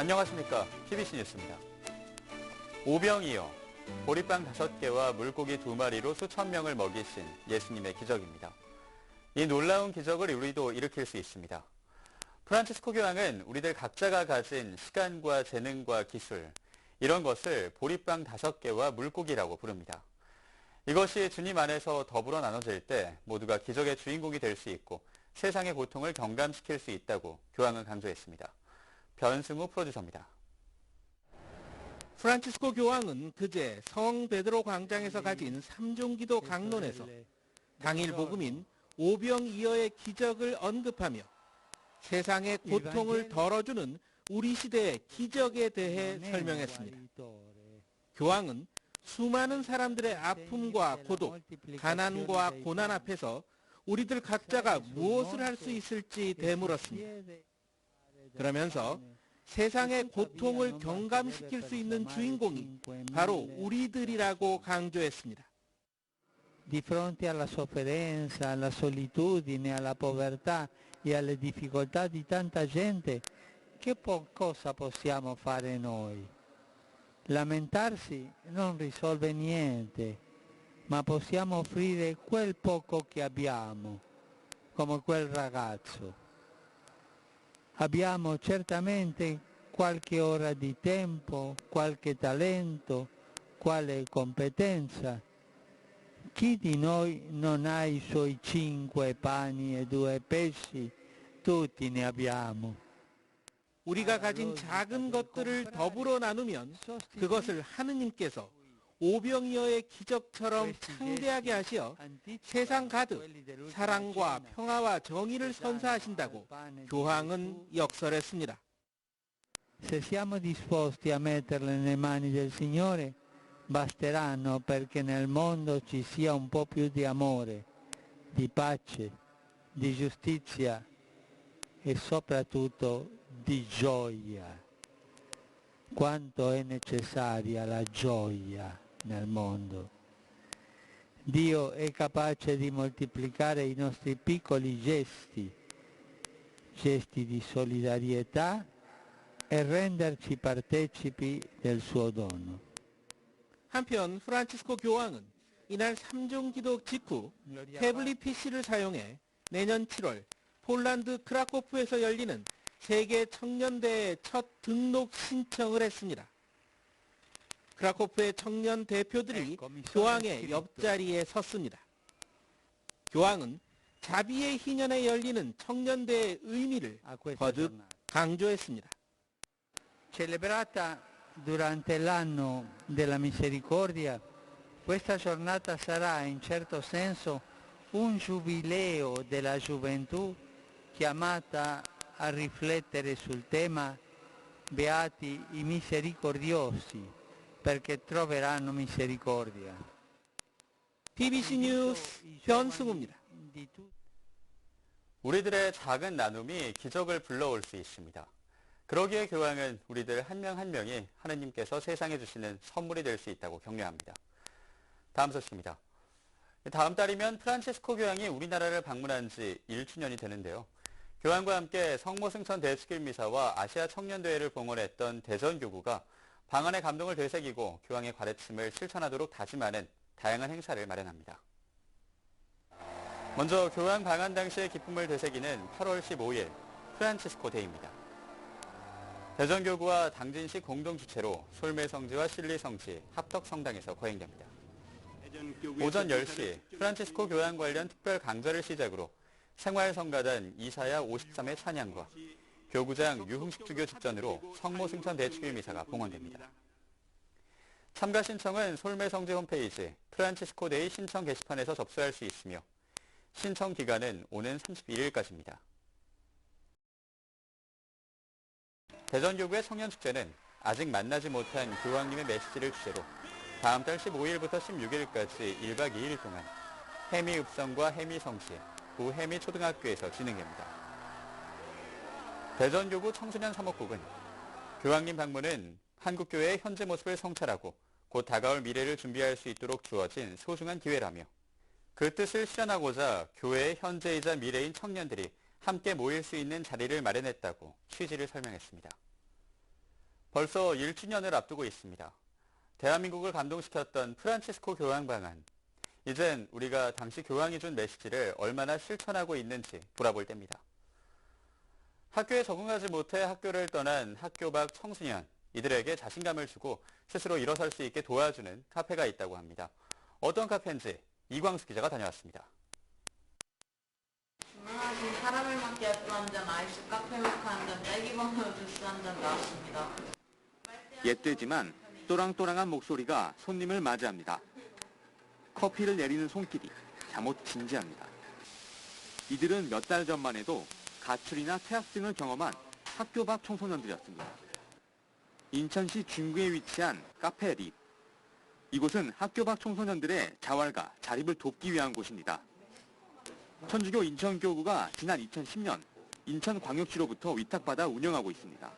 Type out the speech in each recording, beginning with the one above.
안녕하십니까. TBC 뉴스입니다. 오병이어, 보리빵 5개와 물고기 2마리로 수천 명을 먹이신 예수님의 기적입니다. 이 놀라운 기적을 우리도 일으킬 수 있습니다. 프란치스코 교황은 우리들 각자가 가진 시간과 재능과 기술, 이런 것을 보리빵 5개와 물고기라고 부릅니다. 이것이 주님 안에서 더불어 나눠질 때 모두가 기적의 주인공이 될 수 있고 세상의 고통을 경감시킬 수 있다고 교황은 강조했습니다. 변승우 프로듀서입니다. 프란치스코 교황은 그제 성 베드로 광장에서 가진 삼종기도 강론에서 당일 복음인 오병이어의 기적을 언급하며 세상의 고통을 덜어주는 우리 시대의 기적에 대해 설명했습니다. 교황은 수많은 사람들의 아픔과 고독, 가난과 고난 앞에서 우리들 각자가 무엇을 할 수 있을지 되물었습니다. 그러면서 세상의 고통을 경감시킬 수 있는 주인공이 바로 우리들이라고 강조했습니다. Di fronte alla sofferenza, alla solitudine, alla povertà e alle difficoltà di tanta gente, cosa possiamo fare noi? Lamentarsi non risolve niente, ma possiamo offrire quel poco che abbiamo, come quel ragazzo. Abbiamo certamente qualche ora di tempo, qualche talento, quale competenza. Chi di noi non ha i suoi 5 pani e 2 pesci? Tutti ne abbiamo. 우리가 가진 작은 것들을 더불어 나누면 그것을 하느님께서 오병이어의 기적처럼 창대하게 하시어 세상 가득 사랑과 평화와 정의를 선사하신다고 교황은 역설했습니다. Se siamo disposti a metterle nelle mani del Signore, basteranno perché nel mondo ci sia un po' più di amore, di pace, di giustizia e soprattutto di gioia. Quanto è necessaria la gioia nel mondo. Dio è capace di moltiplicare i nostri piccoli gesti, gesti di solidarietà e renderci partecipi del suo dono. 한편 프란치스코 교황은 이날 삼종기도 직후 태블릿 PC를 사용해 내년 7월 폴란드 크라코프에서 열리는 세계 청년대회 첫 등록 신청을 했습니다. 크라코프의 청년 대표들이 교황의 옆자리에 섰습니다. 교황은 자비의 희년에 열리는 청년대회의 의미를 거듭 강조했습니다. Celebrata durante l'anno della misericordia, questa giornata sarà in certo senso un giubileo della gioventù chiamata a riflettere sul tema beati i misericordiosi perché troveranno misericordia. TBC 뉴스 변승우입니다. 우리들의 작은 나눔이 기적을 불러올 수 있습니다. 그러기에 교황은 우리들 한 명 한 명이 하느님께서 세상에 주시는 선물이 될 수 있다고 격려합니다. 다음 소식입니다. 다음 달이면 프란치스코 교황이 우리나라를 방문한 지 1주년이 되는데요. 교황과 함께 성모승천 대축일 미사와 아시아 청년대회를 봉헌했던 대전교구가 방언의 감동을 되새기고 교황의 가르침을 실천하도록 다짐하는 다양한 행사를 마련합니다. 먼저 교황 방한 당시의 기쁨을 되새기는 8월 15일 프란치스코 데이입니다. 대전교구와 당진시 공동 주최로 솔매성지와 신리성지 합덕성당에서 거행됩니다. 오전 10시 프란치스코 교황 관련 특별 강좌를 시작으로 생활성가단 이사야 53회 찬양과 교구장 유흥식 주교 집전으로 성모승천 대축일 미사가 봉헌됩니다. 참가 신청은 솔매성지 홈페이지 프란치스코 데이 신청 게시판에서 접수할 수 있으며 신청 기간은 오는 31일까지입니다. 대전교구의 청년축제는 아직 만나지 못한 교황님의 메시지를 주제로 다음 달 15일부터 16일까지 1박 2일 동안 해미읍성과 해미성시, 구 해미초등학교에서 진행됩니다. 대전교구 청소년 사목국은 교황님 방문은 한국교회의 현재 모습을 성찰하고 곧 다가올 미래를 준비할 수 있도록 주어진 소중한 기회라며 그 뜻을 실현하고자 교회의 현재이자 미래인 청년들이 함께 모일 수 있는 자리를 마련했다고 취지를 설명했습니다. 벌써 1주년을 앞두고 있습니다. 대한민국을 감동시켰던 프란치스코 교황 방한. 이젠 우리가 당시 교황이 준 메시지를 얼마나 실천하고 있는지 돌아볼 때입니다. 학교에 적응하지 못해 학교를 떠난 학교 밖 청소년, 이들에게 자신감을 주고 스스로 일어설 수 있게 도와주는 카페가 있다고 합니다. 어떤 카페인지 이광수 기자가 다녀왔습니다. 주문하신 카라멜 마키아토 한 잔, 아이스 카페 모카 한 잔, 딸기 버너 주스 한 잔 나왔습니다. 옛되지만 또랑또랑한 목소리가 손님을 맞이합니다. 커피를 내리는 손길이 잠옷 진지합니다. 이들은 몇 달 전만 해도 가출이나 퇴학 등을 경험한 학교 밖 청소년들이었습니다. 인천시 중구에 위치한 카페 립. 이곳은 학교 밖 청소년들의 자활과 자립을 돕기 위한 곳입니다. 천주교 인천교구가 지난 2010년 인천광역시로부터 위탁받아 운영하고 있습니다.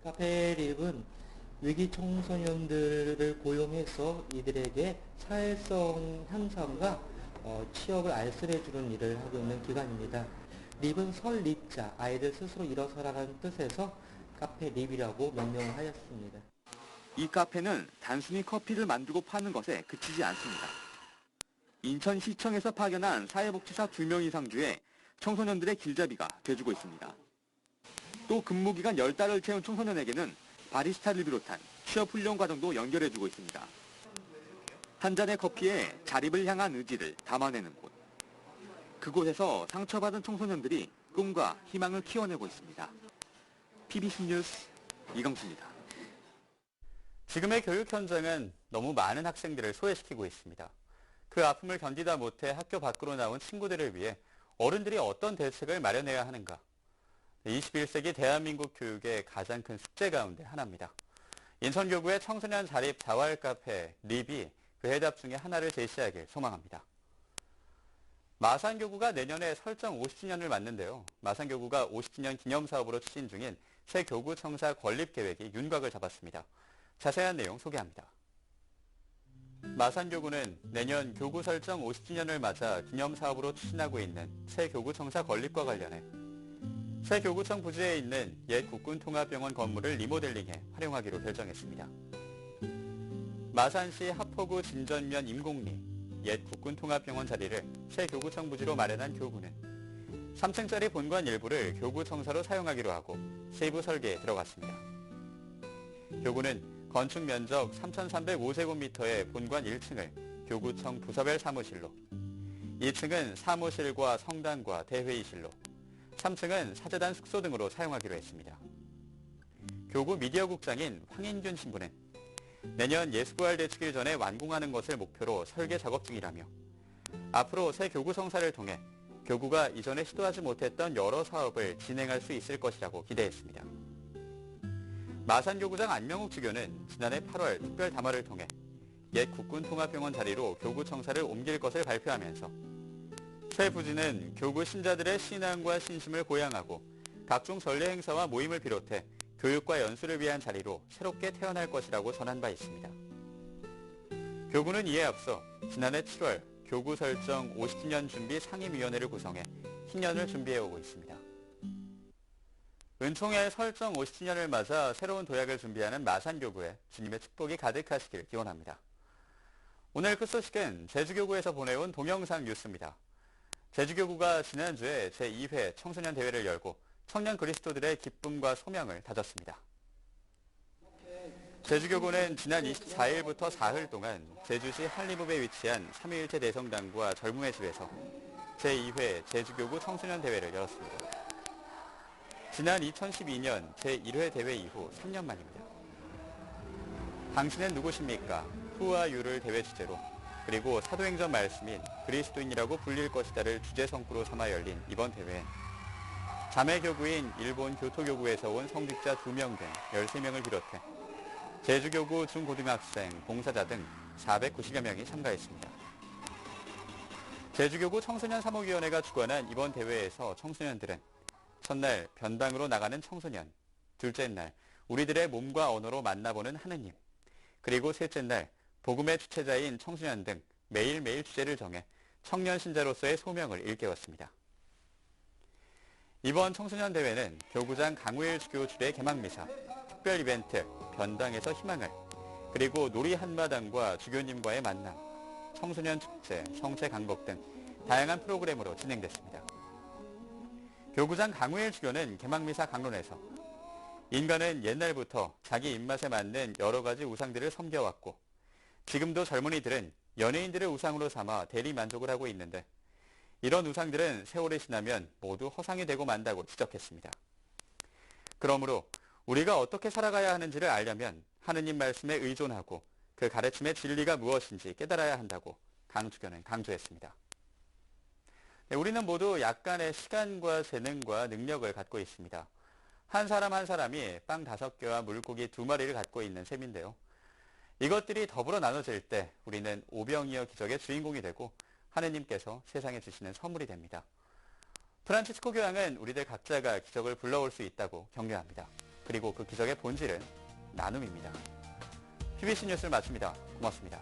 카페 립은 위기 청소년들을 고용해서 이들에게 사회성 향상과 취업을 알선해주는 일을 하고 있는 기관입니다. 립은 설립자, 아이들 스스로 일어서라는 뜻에서 카페 립이라고 명명을 하였습니다. 이 카페는 단순히 커피를 만들고 파는 것에 그치지 않습니다. 인천시청에서 파견한 사회복지사 2명 이상 주에 청소년들의 길잡이가 돼주고 있습니다. 또 근무기간 10달을 채운 청소년에게는 바리스타를 비롯한 취업훈련 과정도 연결해주고 있습니다. 한 잔의 커피에 자립을 향한 의지를 담아내는 곳. 그곳에서 상처받은 청소년들이 꿈과 희망을 키워내고 있습니다. PBC 뉴스 이광수입니다. 지금의 교육 현장은 너무 많은 학생들을 소외시키고 있습니다. 그 아픔을 견디다 못해 학교 밖으로 나온 친구들을 위해 어른들이 어떤 대책을 마련해야 하는가? 21세기 대한민국 교육의 가장 큰 숙제 가운데 하나입니다. 인천교구의 청소년 자립 자활 카페 립이 그 해답 중에 하나를 제시하길 소망합니다. 마산교구가 내년에 설정 50주년을 맞는데요. 마산교구가 50주년 기념사업으로 추진 중인 새 교구청사 건립 계획이 윤곽을 잡았습니다. 자세한 내용 소개합니다. 마산교구는 내년 교구 설정 50주년을 맞아 기념사업으로 추진하고 있는 새 교구청사 건립과 관련해 새 교구청 부지에 있는 옛 국군통합병원 건물을 리모델링해 활용하기로 결정했습니다. 마산시 하포구 진전면 임곡리 옛 국군통합병원 자리를 새 교구청 부지로 마련한 교구는 3층짜리 본관 일부를 교구청사로 사용하기로 하고 세부 설계에 들어갔습니다. 교구는 건축 면적 3,305제곱미터의 본관 1층을 교구청 부서별 사무실로, 2층은 사무실과 성당과 대회의실로, 3층은 사재단 숙소 등으로 사용하기로 했습니다. 교구 미디어국장인 황인균 신부는 내년 예수부활 대축일 전에 완공하는 것을 목표로 설계 작업 중이라며 앞으로 새 교구청사를 통해 교구가 이전에 시도하지 못했던 여러 사업을 진행할 수 있을 것이라고 기대했습니다. 마산교구장 안명욱 주교는 지난해 8월 특별 담화를 통해 옛 국군통합병원 자리로 교구청사를 옮길 것을 발표하면서 새 부지는 교구 신자들의 신앙과 신심을 고양하고 각종 전례 행사와 모임을 비롯해 교육과 연수를 위한 자리로 새롭게 태어날 것이라고 전한 바 있습니다. 교구는 이에 앞서 지난해 7월 교구 설정 50주년 준비 상임위원회를 구성해 희년을 준비해오고 있습니다. 은총의 설정 50주년을 맞아 새로운 도약을 준비하는 마산교구에 주님의 축복이 가득하시길 기원합니다. 오늘 끝소식은 제주교구에서 보내온 동영상 뉴스입니다. 제주교구가 지난주에 제2회 청소년 대회를 열고 청년 그리스도들의 기쁨과 소명을 다졌습니다. 제주교구는 지난 24일부터 사흘 동안 제주시 한림읍에 위치한 삼위일체 대성당과 젊음의 집에서 제2회 제주교구 청소년 대회를 열었습니다. 지난 2012년 제1회 대회 이후 3년 만입니다. 당신은 누구십니까? Who와 You를 대회 주제로 그리고 사도행전 말씀인 그리스도인이라고 불릴 것이다를 주제 성구로 삼아 열린 이번 대회엔 자매교구인 일본 교토교구에서 온 성직자 2명 등 13명을 비롯해 제주교구 중고등학생, 봉사자 등 490여 명이 참가했습니다. 제주교구 청소년 사목위원회가 주관한 이번 대회에서 청소년들은 첫날 변방으로 나가는 청소년, 둘째 날 우리들의 몸과 언어로 만나보는 하느님, 그리고 셋째 날 복음의 주체자인 청소년 등 매일매일 주제를 정해 청년 신자로서의 소명을 일깨웠습니다. 이번 청소년 대회는 교구장 강우일 주교 주례 개막미사, 특별 이벤트, 변당에서 희망을, 그리고 놀이 한마당과 주교님과의 만남, 청소년 축제, 성체 강복 등 다양한 프로그램으로 진행됐습니다. 교구장 강우일 주교는 개막미사 강론에서 인간은 옛날부터 자기 입맛에 맞는 여러 가지 우상들을 섬겨왔고 지금도 젊은이들은 연예인들을 우상으로 삼아 대리 만족을 하고 있는데 이런 우상들은 세월이 지나면 모두 허상이 되고 만다고 지적했습니다. 그러므로 우리가 어떻게 살아가야 하는지를 알려면 하느님 말씀에 의존하고 그 가르침의 진리가 무엇인지 깨달아야 한다고 강 주교는 강조했습니다. 네, 우리는 모두 약간의 시간과 재능과 능력을 갖고 있습니다. 한 사람 한 사람이 빵 5개와 물고기 2마리를 갖고 있는 셈인데요. 이것들이 더불어 나눠질 때 우리는 오병이어 기적의 주인공이 되고 하느님께서 세상에 주시는 선물이 됩니다. 프란치스코 교황은 우리들 각자가 기적을 불러올 수 있다고 격려합니다. 그리고 그 기적의 본질은 나눔입니다. PBC 뉴스를 마칩니다. 고맙습니다.